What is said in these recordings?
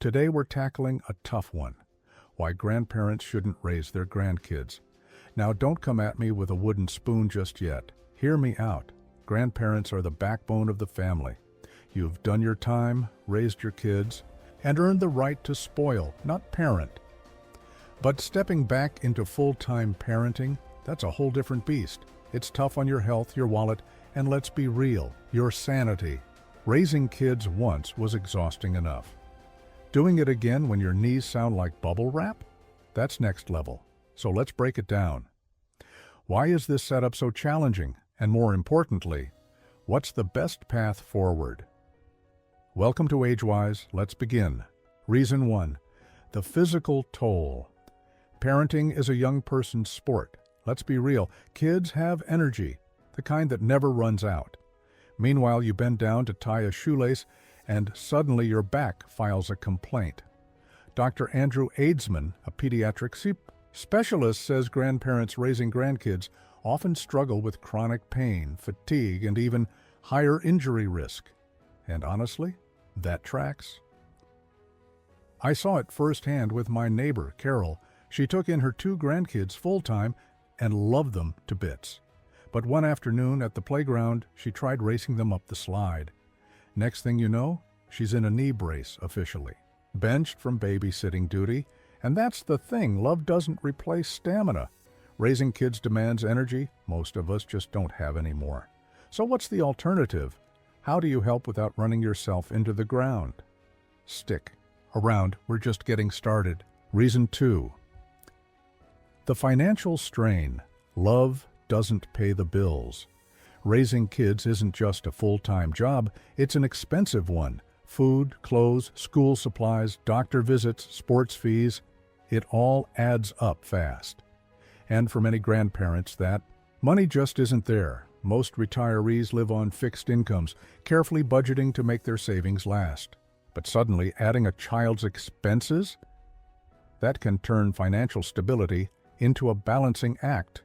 Today we're tackling a tough one: why grandparents shouldn't raise their grandkids. Now don't come at me with a wooden spoon just yet. Hear me out. Grandparents are the backbone of the family. You've done your time, raised your kids, and earned the right to spoil, not parent. But stepping back into full-time parenting, that's a whole different beast. It's tough on your health, your wallet, and let's be real, your sanity. Raising kids once was exhausting enough. Doing it again when your knees sound like bubble wrap? That's next level. So let's break it down. Why is this setup so challenging? And more importantly, what's the best path forward? Welcome to AgeWise. Let's begin. Reason 1. The physical toll. Parenting is a young person's sport. Let's be real. Kids have energy, the kind that never runs out. Meanwhile, you bend down to tie a shoelace, and suddenly your back files a complaint. Dr. Andrew Aidsman, a pediatric specialist, says grandparents raising grandkids often struggle with chronic pain, fatigue, and even higher injury risk. And honestly, that tracks. I saw it firsthand with my neighbor, Carol. She took in her 2 grandkids full-time and loved them to bits. But one afternoon at the playground, she tried racing them up the slide. Next thing you know, she's in a knee brace officially, benched from babysitting duty. And that's the thing, love doesn't replace stamina. Raising kids demands energy most of us just don't have anymore. So what's the alternative? How do you help without running yourself into the ground? Stick around, we're just getting started. Reason 2. The financial strain. Love doesn't pay the bills. Raising kids isn't just a full-time job, it's an expensive one. Food, clothes, school supplies, doctor visits, sports fees, it all adds up fast. And for many grandparents, that money just isn't there. Most retirees live on fixed incomes, carefully budgeting to make their savings last. But suddenly, adding a child's expenses? That can turn financial stability into a balancing act.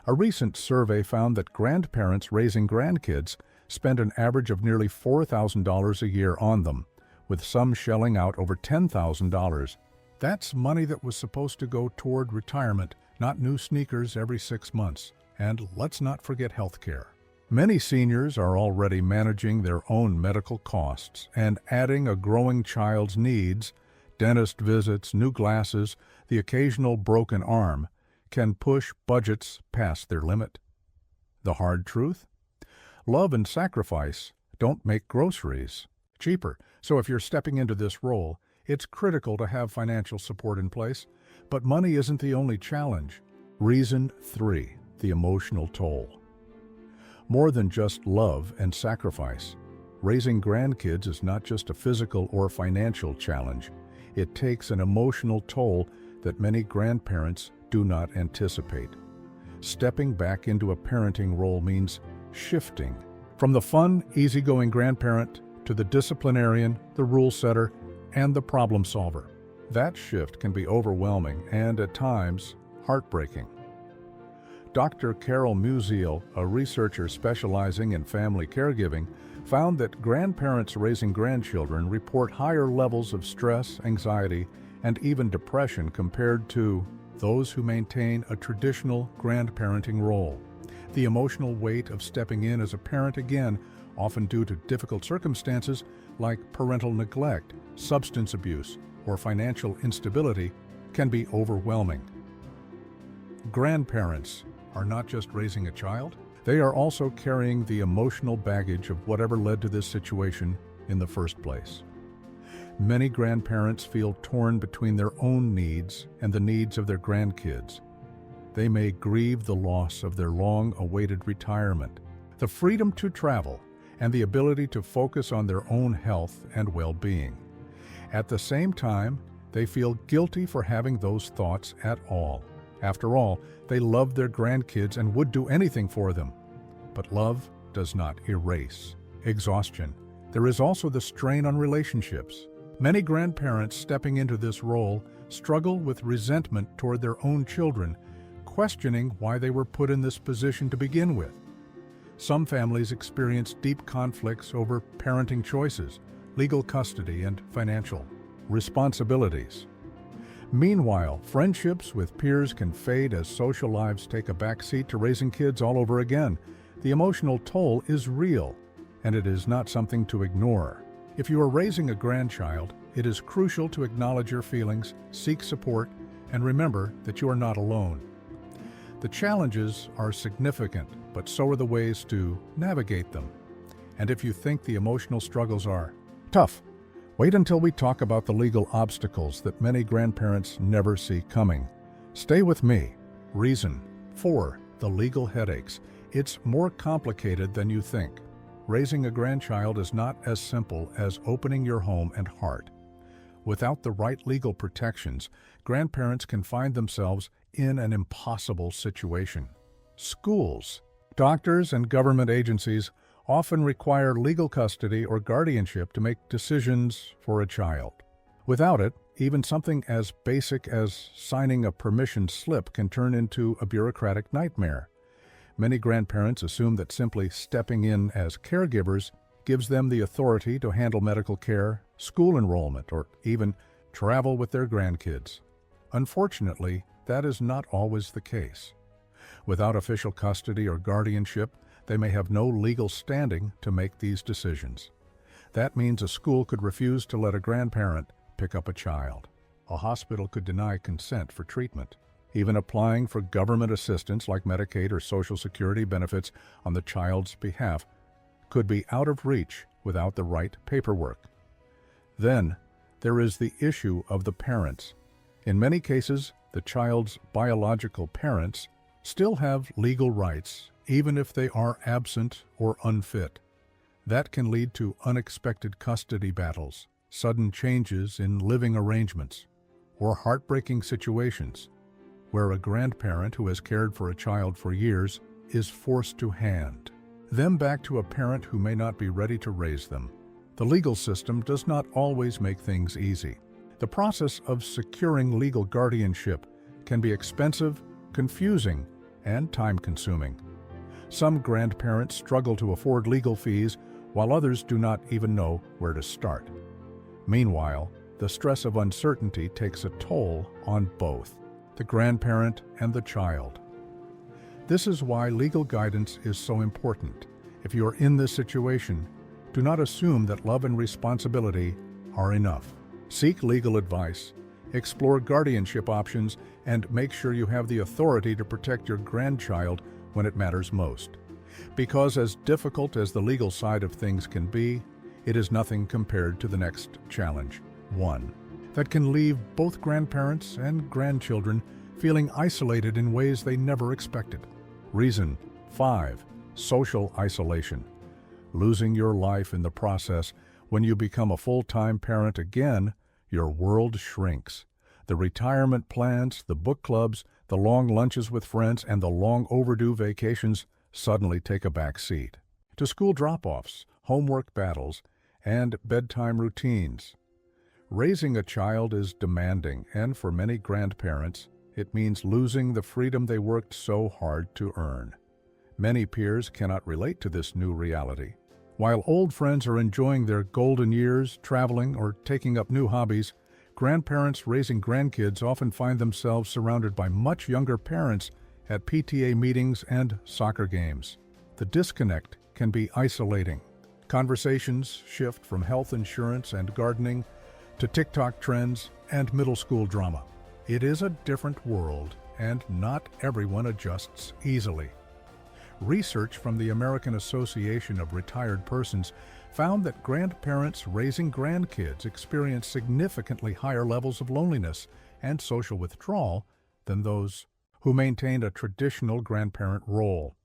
A recent survey found that grandparents raising grandkids spend an average of nearly $4,000 a year on them, with some shelling out over $10,000. That's money that was supposed to go toward retirement, not new sneakers every 6 months. And let's not forget healthcare. Many seniors are already managing their own medical costs, and adding a growing child's needs, dentist visits, new glasses, the occasional broken arm, can push budgets past their limit. The hard truth? Love and sacrifice don't make groceries cheaper. So if you're stepping into this role, it's critical to have financial support in place. But money isn't the only challenge. Reason 3. The emotional toll. More than just love and sacrifice, raising grandkids is not just a physical or financial challenge. It takes an emotional toll that many grandparents do not anticipate. Stepping back into a parenting role means shifting from the fun, easygoing grandparent to the disciplinarian, the rule setter, and the problem solver. That shift can be overwhelming and, at times, heartbreaking. Dr. Carol Musiel, a researcher specializing in family caregiving, found that grandparents raising grandchildren report higher levels of stress, anxiety, and even depression compared to those who maintain a traditional grandparenting role. The emotional weight of stepping in as a parent, again, often due to difficult circumstances like parental neglect, substance abuse, or financial instability, can be overwhelming. Grandparents are not just raising a child, they are also carrying the emotional baggage of whatever led to this situation in the first place. Many grandparents feel torn between their own needs and the needs of their grandkids. They may grieve the loss of their long-awaited retirement, the freedom to travel, and the ability to focus on their own health and well-being. At the same time, they feel guilty for having those thoughts at all. After all, they love their grandkids and would do anything for them. But love does not erase exhaustion. There is also the strain on relationships. Many grandparents stepping into this role struggle with resentment toward their own children, questioning why they were put in this position to begin with. Some families experience deep conflicts over parenting choices, legal custody, and financial responsibilities. Meanwhile, friendships with peers can fade as social lives take a backseat to raising kids all over again. The emotional toll is real, and it is not something to ignore. If you are raising a grandchild, it is crucial to acknowledge your feelings, seek support, and remember that you are not alone. The challenges are significant, but so are the ways to navigate them. And if you think the emotional struggles are tough, wait until we talk about the legal obstacles that many grandparents never see coming. Stay with me. Reason 4. The legal headaches. It's more complicated than you think. Raising a grandchild is not as simple as opening your home and heart. Without the right legal protections, grandparents can find themselves in an impossible situation. Schools, doctors, and government agencies often require legal custody or guardianship to make decisions for a child. Without it, even something as basic as signing a permission slip can turn into a bureaucratic nightmare. Many grandparents assume that simply stepping in as caregivers gives them the authority to handle medical care, school enrollment, or even travel with their grandkids. Unfortunately, that is not always the case. Without official custody or guardianship, they may have no legal standing to make these decisions. That means a school could refuse to let a grandparent pick up a child. A hospital could deny consent for treatment. Even applying for government assistance like Medicaid or Social Security benefits on the child's behalf could be out of reach without the right paperwork. Then, there is the issue of the parents. In many cases, the child's biological parents still have legal rights, even if they are absent or unfit. That can lead to unexpected custody battles, sudden changes in living arrangements, or heartbreaking situations where a grandparent who has cared for a child for years is forced to hand them back to a parent who may not be ready to raise them. The legal system does not always make things easy. The process of securing legal guardianship can be expensive, confusing, and time-consuming. Some grandparents struggle to afford legal fees, while others do not even know where to start. Meanwhile, the stress of uncertainty takes a toll on both the grandparent and the child. This is why legal guidance is so important. If you are in this situation, do not assume that love and responsibility are enough. Seek legal advice, explore guardianship options, and make sure you have the authority to protect your grandchild when it matters most. Because as difficult as the legal side of things can be, it is nothing compared to the next challenge, one that can leave both grandparents and grandchildren feeling isolated in ways they never expected. Reason 5. Social isolation. Losing your life in the process. When you become a full-time parent again, your world shrinks. The retirement plans, the book clubs, the long lunches with friends, and the long overdue vacations suddenly take a back seat to school drop-offs, homework battles, and bedtime routines. Raising a child is demanding, and for many grandparents, it means losing the freedom they worked so hard to earn. Many peers cannot relate to this new reality. While old friends are enjoying their golden years, traveling, or taking up new hobbies, grandparents raising grandkids often find themselves surrounded by much younger parents at PTA meetings and soccer games. The disconnect can be isolating. Conversations shift from health insurance and gardening to TikTok trends and middle school drama. It is a different world, and not everyone adjusts easily. Research from the American Association of Retired Persons found that grandparents raising grandkids experience significantly higher levels of loneliness and social withdrawal than those who maintained a traditional grandparent role.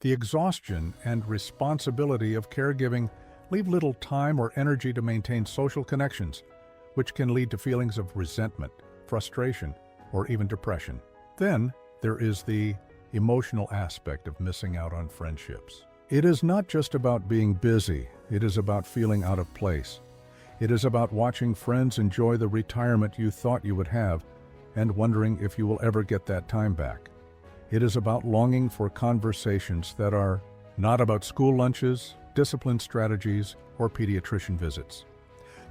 The exhaustion and responsibility of caregiving leave little time or energy to maintain social connections, which can lead to feelings of resentment, frustration, or even depression. Then there is the emotional aspect of missing out on friendships. It is not just about being busy, it is about feeling out of place. It is about watching friends enjoy the retirement you thought you would have and wondering if you will ever get that time back. It is about longing for conversations that are not about school lunches, discipline strategies, or pediatrician visits.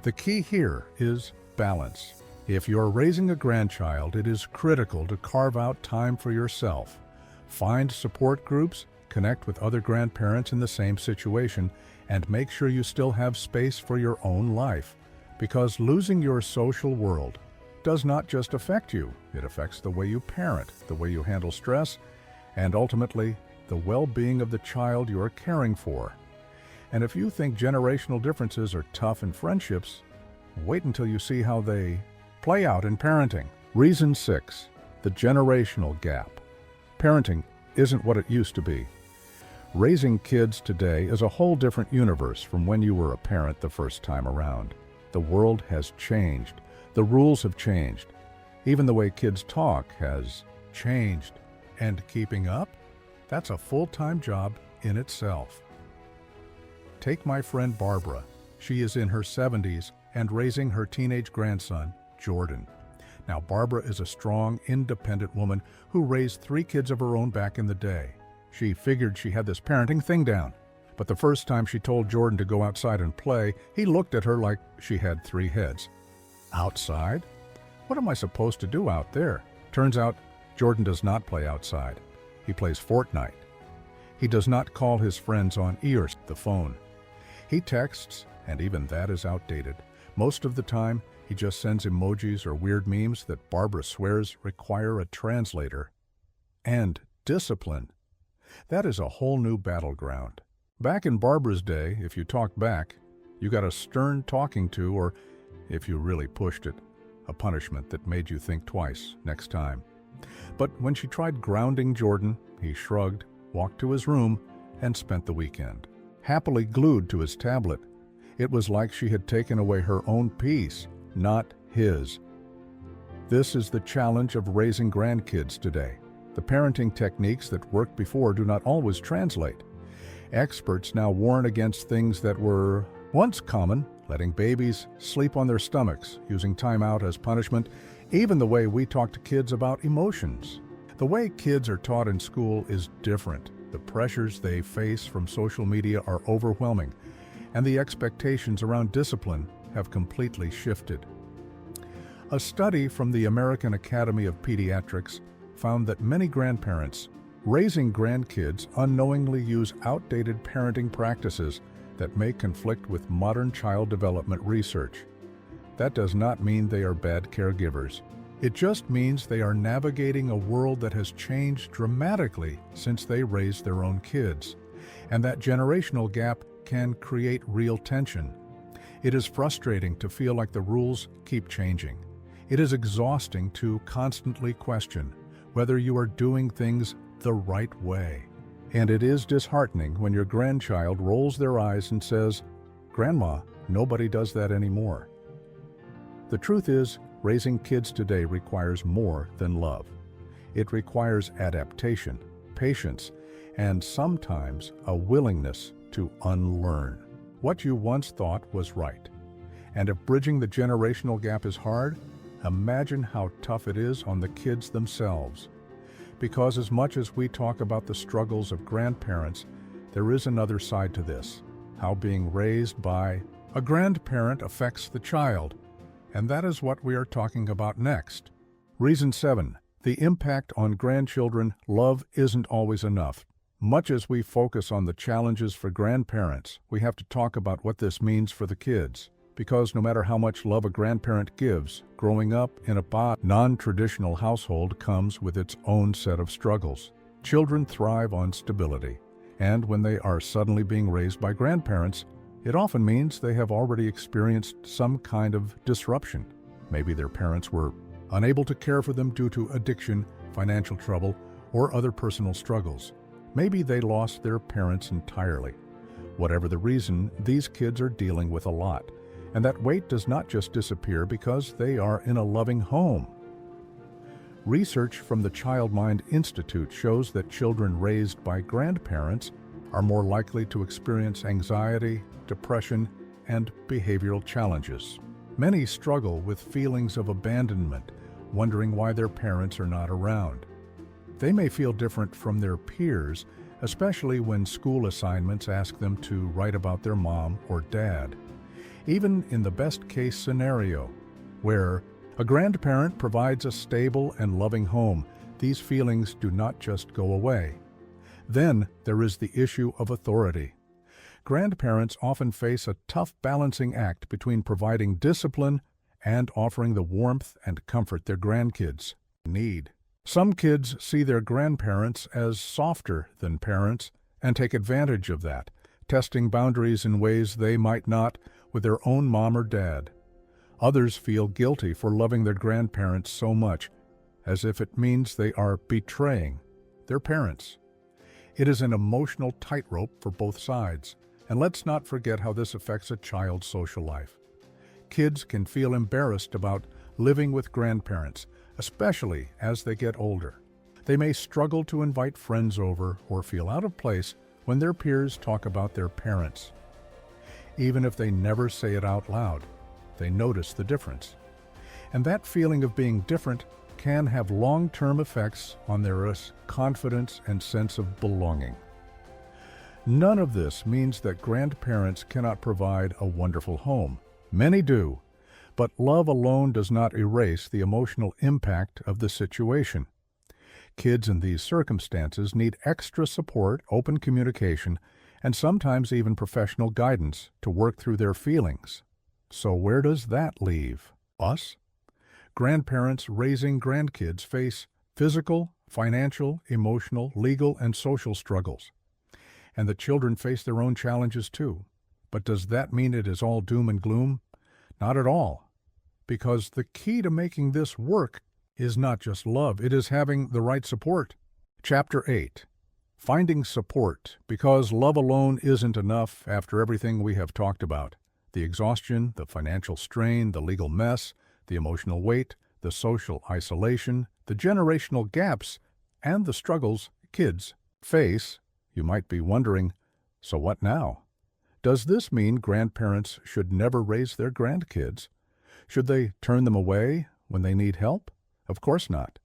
The key here is balance. If you're raising a grandchild, it is critical to carve out time for yourself. Find support groups, connect with other grandparents in the same situation, and make sure you still have space for your own life. Because losing your social world does not just affect you, it affects the way you parent, the way you handle stress, and ultimately, the well-being of the child you are caring for. And if you think generational differences are tough in friendships, wait until you see how they play out in parenting. Reason 6, the generational gap. Parenting isn't what it used to be. Raising kids today is a whole different universe from when you were a parent the first time around. The world has changed. The rules have changed. Even the way kids talk has changed. And keeping up? That's a full-time job in itself. Take my friend Barbara. She is in her 70s and raising her teenage grandson, Jordan. Now, Barbara is a strong, independent woman who raised 3 kids of her own back in the day. She figured she had this parenting thing down. But the first time she told Jordan to go outside and play, he looked at her like she had 3 heads. Outside? What am I supposed to do out there? Turns out, Jordan does not play outside. He plays Fortnite. He does not call his friends on the phone. He texts, and even that is outdated. Most of the time, he just sends emojis or weird memes that Barbara swears require a translator. And discipline. That is a whole new battleground. Back in Barbara's day, if you talked back, you got a stern talking to, or, if you really pushed it, a punishment that made you think twice next time. But when she tried grounding Jordan, he shrugged, walked to his room, and spent the weekend. Happily glued to his tablet. It was like she had taken away her own peace, not his. This is the challenge of raising grandkids today. The parenting techniques that worked before do not always translate. Experts now warn against things that were once common, letting babies sleep on their stomachs, using time out as punishment, even the way we talk to kids about emotions. The way kids are taught in school is different. The pressures they face from social media are overwhelming, and the expectations around discipline have completely shifted. A study from the American Academy of Pediatrics found that many grandparents raising grandkids unknowingly use outdated parenting practices that may conflict with modern child development research. That does not mean they are bad caregivers. It just means they are navigating a world that has changed dramatically since they raised their own kids, and that generational gap can create real tension. It is frustrating to feel like the rules keep changing. It is exhausting to constantly question whether you are doing things the right way. And it is disheartening when your grandchild rolls their eyes and says, "Grandma, nobody does that anymore." The truth is, raising kids today requires more than love. It requires adaptation, patience, and sometimes a willingness to unlearn what you once thought was right. And if bridging the generational gap is hard, imagine how tough it is on the kids themselves. Because as much as we talk about the struggles of grandparents, there is another side to this, how being raised by a grandparent affects the child. And that is what we are talking about next. Reason 7, the impact on grandchildren. Love isn't always enough. Much as we focus on the challenges for grandparents, we have to talk about what this means for the kids. Because no matter how much love a grandparent gives, growing up in a non-traditional household comes with its own set of struggles. Children thrive on stability, and when they are suddenly being raised by grandparents, it often means they have already experienced some kind of disruption. Maybe their parents were unable to care for them due to addiction, financial trouble, or other personal struggles. Maybe they lost their parents entirely. Whatever the reason, these kids are dealing with a lot. And that weight does not just disappear because they are in a loving home. Research from the Child Mind Institute shows that children raised by grandparents are more likely to experience anxiety, depression, and behavioral challenges. Many struggle with feelings of abandonment, wondering why their parents are not around. They may feel different from their peers, especially when school assignments ask them to write about their mom or dad. Even in the best-case scenario, Where a grandparent provides a stable and loving home, these feelings do not just go away. Then there is the issue of authority. Grandparents often face a tough balancing act between providing discipline and offering the warmth and comfort their grandkids need. Some kids see their grandparents as softer than parents and take advantage of that, testing boundaries in ways they might not with their own mom or dad. Others feel guilty for loving their grandparents so much, as if it means they are betraying their parents. It is an emotional tightrope for both sides, and let's not forget how this affects a child's social life. Kids can feel embarrassed about living with grandparents, especially as they get older. They may struggle to invite friends over or feel out of place when their peers talk about their parents. Even if they never say it out loud, they notice the difference. And that feeling of being different can have long-term effects on their confidence and sense of belonging. None of this means that grandparents cannot provide a wonderful home. Many do, but love alone does not erase the emotional impact of the situation. Kids in these circumstances need extra support, open communication, and sometimes even professional guidance to work through their feelings. So where does that leave us? Grandparents raising grandkids face physical, financial, emotional, legal, and social struggles. And the children face their own challenges too. But does that mean it is all doom and gloom? Not at all. Because the key to making this work is not just love, it is having the right support. Chapter 8. Finding support, because love alone isn't enough after everything we have talked about. The exhaustion, the financial strain, the legal mess, the emotional weight, the social isolation, the generational gaps, and the struggles kids face. You might be wondering, so what now? Does this mean grandparents should never raise their grandkids? Should they turn them away when they need help? Of course not.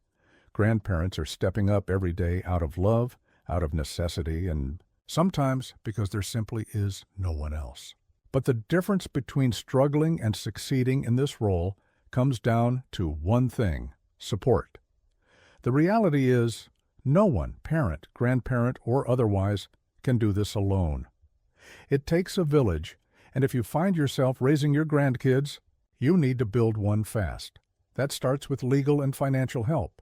Grandparents are stepping up every day out of love, out of necessity, and sometimes because there simply is no one else. But the difference between struggling and succeeding in this role comes down to one thing: support. The reality is, no one, parent, grandparent, or otherwise, can do this alone. It takes a village, and if you find yourself raising your grandkids, you need to build one fast. That starts with legal and financial help.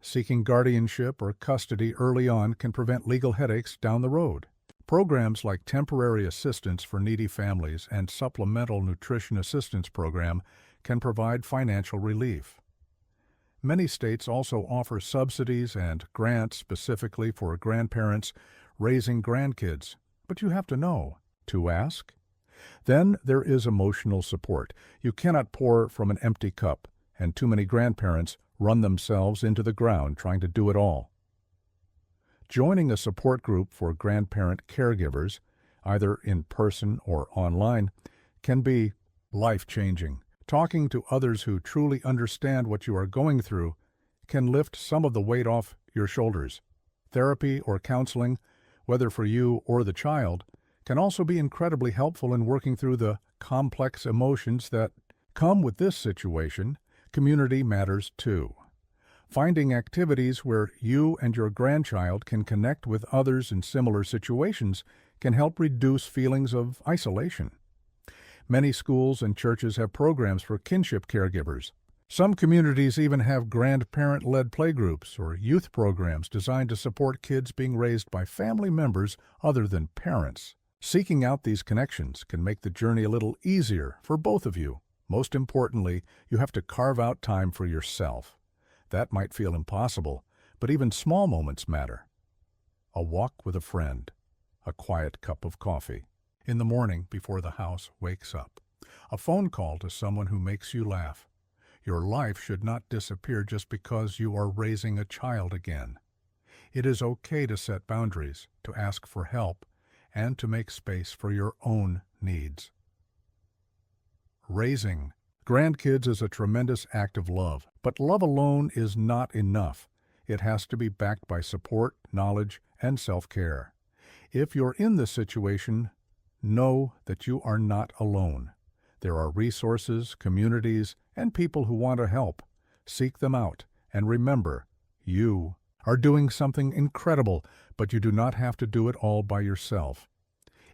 Seeking guardianship or custody early on can prevent legal headaches down the road. Programs like temporary assistance for needy families and supplemental nutrition assistance program can provide financial relief. Many states also offer subsidies and grants specifically for grandparents raising grandkids, but you have to know to ask. Then there is emotional support. You cannot pour from an empty cup, and too many grandparents run themselves into the ground trying to do it all. Joining a support group for grandparent caregivers, either in person or online, can be life-changing. Talking to others who truly understand what you are going through can lift some of the weight off your shoulders. Therapy or counseling, whether for you or the child, can also be incredibly helpful in working through the complex emotions that come with this situation. Community matters too. Finding activities where you and your grandchild can connect with others in similar situations can help reduce feelings of isolation. Many schools and churches have programs for kinship caregivers. Some communities even have grandparent-led playgroups or youth programs designed to support kids being raised by family members other than parents. Seeking out these connections can make the journey a little easier for both of you. Most importantly, you have to carve out time for yourself. That might feel impossible, but even small moments matter. A walk with a friend, a quiet cup of coffee, in the morning before the house wakes up, a phone call to someone who makes you laugh. Your life should not disappear just because you are raising a child again. It is okay to set boundaries, to ask for help, and to make space for your own needs. Raising grandkids is a tremendous act of love, but love alone is not enough. It has to be backed by support, knowledge, and self-care. If you're in this situation, know that you are not alone. There are resources, communities, and people who want to help. Seek them out, and remember, you are doing something incredible, but you do not have to do it all by yourself.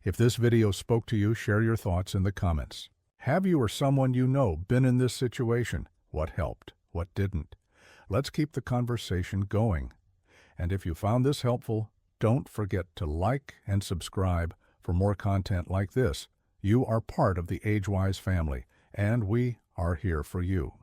If this video spoke to you, share your thoughts in the comments. Have you or someone you know been in this situation? What helped? What didn't? Let's keep the conversation going. And if you found this helpful, don't forget to like and subscribe for more content like this. You are part of the AgeWise family, and we are here for you.